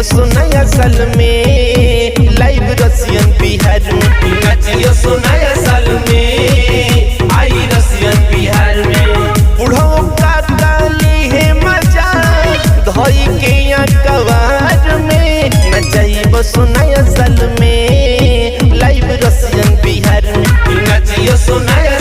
सुनाया साल में लाइव रसियन बिहार में नाचियो सुनाया साल में आई रसियन बिहार में बुढ़ो का डाली है मजा धोई के कवार में नचाइब सुनाया साल में लाइव रसियन बिहार में नाचियो सुनाया